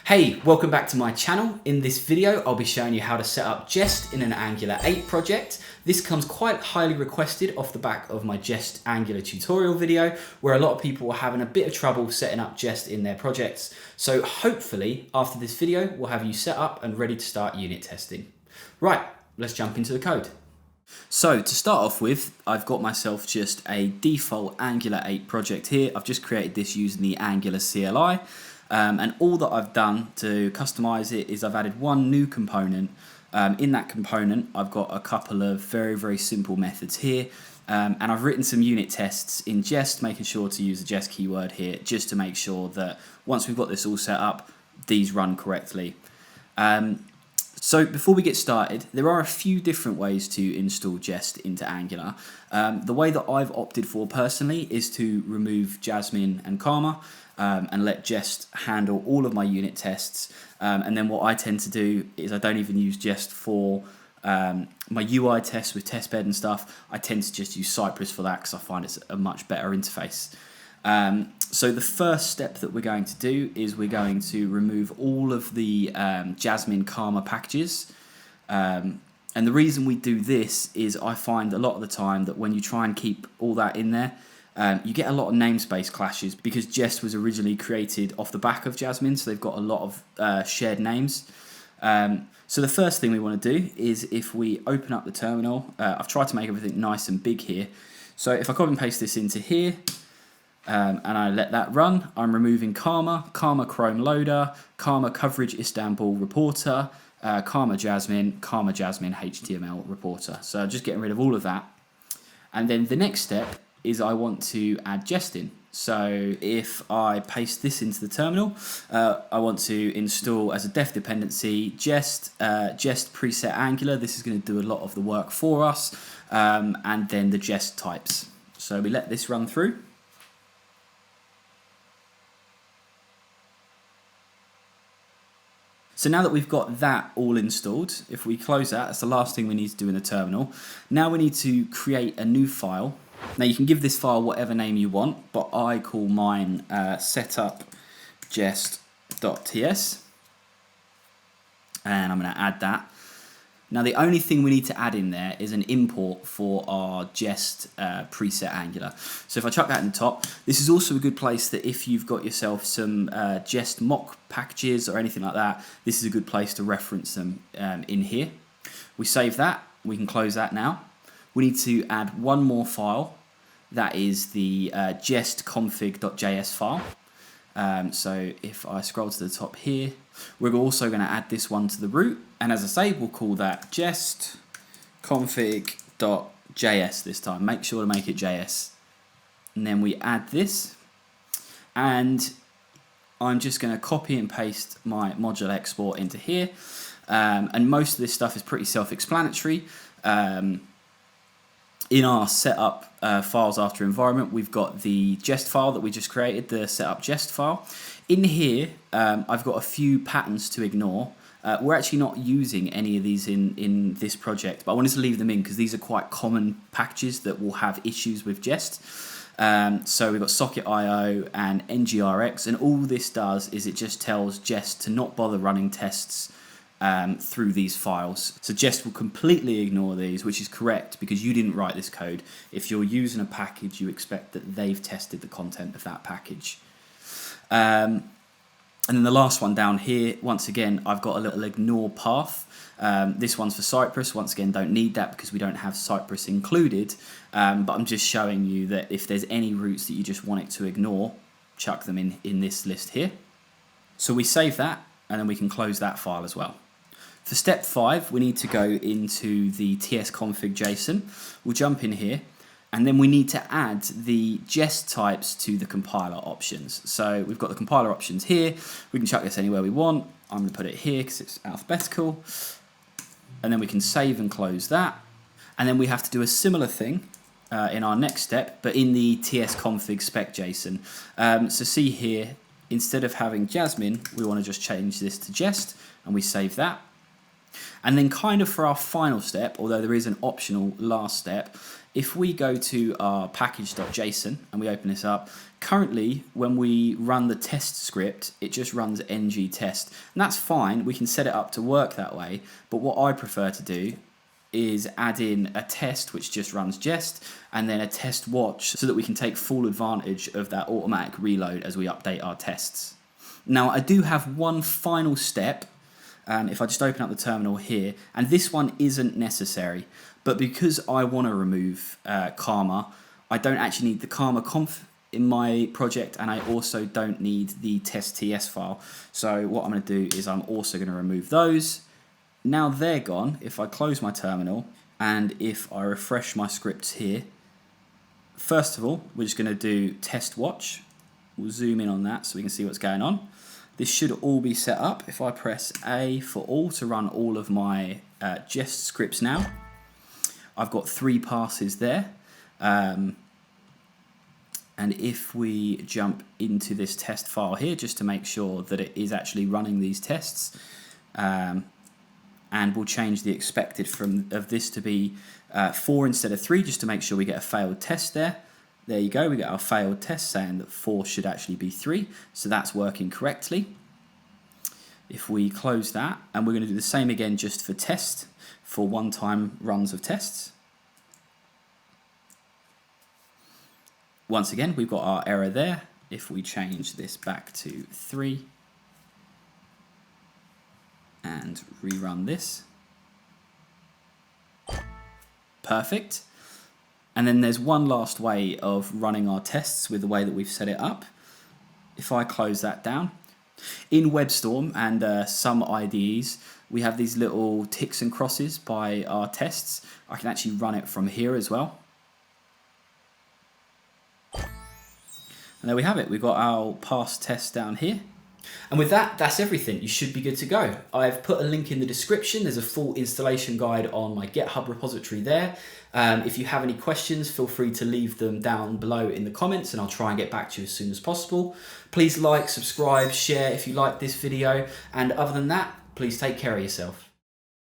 Hey, welcome back to my channel. In this video, I'll be showing you how to set up Jest in an Angular 8 project. This comes quite highly requested off the back of my Jest Angular tutorial video, where a lot of people were having a bit of trouble setting up Jest in their projects. So hopefully, after this video, we'll have you set up and ready to start unit testing. Right, let's jump into the code. So to start off with, I've got myself just a default Angular 8 project here. I've just created this using the Angular CLI. And all that I've done to customize it is I've added one new component. In that component, I've got a couple of very simple methods here. And I've written some unit tests in Jest, making sure to use the Jest keyword here, just to make sure that once we've got this all set up, these run correctly. So before we get started, there are a few different ways to install Jest into Angular. The way that I've opted for personally is to remove Jasmine and Karma and let Jest handle all of my unit tests. And then what I tend to do is I don't even use Jest for my UI tests with testbed and stuff. I tend to just use Cypress for that because I find it's a much better interface. So the first step that we're going to do is we're going to remove all of the Jasmine Karma packages. And the reason we do this is I find a lot of the time that when you try and keep all that in there, you get a lot of namespace clashes because Jest was originally created off the back of Jasmine, so they've got a lot of shared names. So the first thing we want to do is if we open up the terminal, I've tried to make everything nice and big here. So if I copy and paste this into here, and I let that run, I'm removing Karma, Karma Chrome Loader, Karma Coverage Istanbul Reporter, Karma Jasmine HTML Reporter. So just getting rid of all of that. And then the next step is I want to add Jest in. So if I paste this into the terminal, I want to install as a def dependency Jest preset Angular. This is going to do a lot of the work for us, and then the Jest types. So we let this run through. So now that we've got that all installed, if we close that, that's the last thing we need to do in the terminal. Now we need to create a new file. Now you can give this file whatever name you want, but I call mine setup Jest.ts. And I'm going to add that. Now the only thing we need to add in there is an import for our Jest preset Angular. So if I chuck that in the top, this is also a good place that if you've got yourself some Jest mock packages or anything like that, this is a good place to reference them in here. We save that, we can close that now. We need to add one more file, that is the Jest.config.js file. So if I scroll to the top here, we're also going to add this one to the root, and as I say, we'll call that Jest.config.js this time. Make sure to make it JS. And then we add this, and I'm just going to copy and paste my module export into here. And most of this stuff is pretty self-explanatory. In our setup files after environment, we've got the Jest file that we just created, the setup Jest file. In here, I've got a few patterns to ignore. We're actually not using any of these in this project, but I wanted to leave them in because these are quite common packages that will have issues with Jest. So we've got socket.io and ngrx, and all this does is it just tells Jest to not bother running tests through these files. So Jest will completely ignore these, which is correct because you didn't write this code. If you're using a package, you expect that they've tested the content of that package. And then the last one down here, once again, I've got a little ignore path. This one's for Cypress. Once again, don't need that because we don't have Cypress included. But I'm just showing you that if there's any routes that you just want it to ignore, chuck them in this list here. So we save that, and then we can close that file as well. For step 5, we need to go into the tsconfig JSON. We'll jump in here, and then we need to add the Jest types to the compiler options. So we've got the compiler options here. We can chuck this anywhere we want. I'm going to put it here because it's alphabetical. And then we can save and close that. And then we have to do a similar thing in our next step, but in the tsconfig spec JSON. So see here, instead of having Jasmine, we want to just change this to Jest, and we save that. And then kind of for our final step, although there is an optional last step, if we go to our package.json and we open this up, Currently, when we run the test script, it just runs ng test. And that's fine, we can set it up to work that way, but what I prefer to do is add in a test which just runs Jest, and then a test watch so that we can take full advantage of that automatic reload as we update our tests. Now, I do have one final step. If I just open up the terminal here, and this one isn't necessary, but because I want to remove Karma, I don't actually need the Karma conf in my project, and I also don't need the test.ts file. So what I'm going to do is I'm also going to remove those. Now they're gone. If I close my terminal and if I refresh my scripts here, first of all, we're just going to do test watch. We'll zoom in on that so we can see what's going on. This should all be set up. If I press A for all to run all of my Jest scripts now, I've got 3 passes there. And if we jump into this test file here, just to make sure that it is actually running these tests, and we'll change the expected of this to be 4 instead of 3, just to make sure we get a failed test there. There you go, we get our failed test saying that 4 should actually be 3, so that's working correctly. If we close that, and we're going to do the same again just for test, for one-time runs of tests. Once again, we've got our error there. If we change this back to 3, and rerun this. Perfect. And then there's one last way of running our tests with the way that we've set it up. If I close that down, in WebStorm and some IDEs, we have these little ticks and crosses by our tests. I can actually run it from here as well. And there we have it. We've got our pass test down here. And with that, that's everything. You should be good to go. I've put a link in the description. There's a full installation guide on my GitHub repository there. If you have any questions, feel free to leave them down below in the comments and I'll try and get back to you as soon as possible. Please like, subscribe, share if you like this video. And other than that, please take care of yourself.